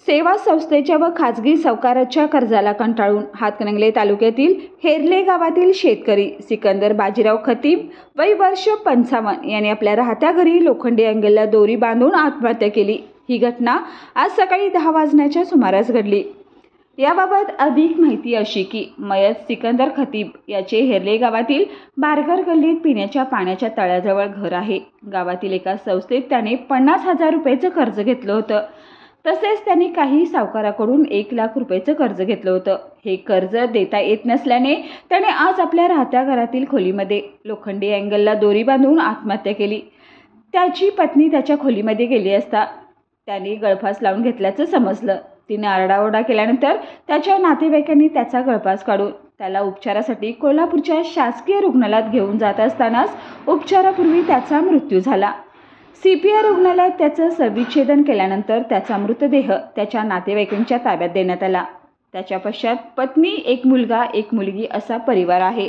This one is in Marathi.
सेवा संस्थेच्या व खाजगी सावकाराच्या कर्जाला कंटाळून हातकणंगले तालुक्यातील हेरले गावातील शेतकरी सिकंदर बाजीराव खतीब वय वर्ष 55 यांनी आपल्या राहत्या घरी लोखंडी अँगलला दोरी बांधून आत्महत्या केली। ही घटना आज सकाळी 10 वाजण्याच्या सुमारास घडली। याबाबत अधिक माहिती अशी की मयत सिकंदर खतीब याचे हेरले गावातील बारगर गल्लीत पिण्याच्या पाण्याच्या तळ्याजवळ घर आहे। गावातील एका संस्थेत त्याने 50,000 रुपयाचं कर्ज घेतलं होतं। तसेच त्यांनी काही सावकाराकडून 1 लाख रुपयाचं कर्ज घेतलं होतं। हे कर्ज देता येत नसल्याने त्याने आज आपल्या राहत्या घरातील खोलीमध्ये लोखंडी अँगलला दोरी बांधून आत्महत्या केली। त्याची पत्नी त्याच्या खोलीमध्ये गेली असता त्याने गळफास लावून घेतल्याचं समजलं। तिने आरडाओरडा केल्यानंतर त्याच्या नातेवाईकांनी त्याचा गळफास काढून त्याला उपचारासाठी कोल्हापूरच्या शासकीय रुग्णालयात घेऊन जात असतानाच उपचारापूर्वी त्याचा मृत्यू झाला। CPR रुग्णालयात त्याचं शवविच्छेदन केल्यानंतर त्याचा मृतदेह त्याच्या नातेवाईकांच्या ताब्यात देण्यात आला। त्याच्या पश्चात पत्नी, एक मुलगा, एक मुलगी असा परिवार आहे।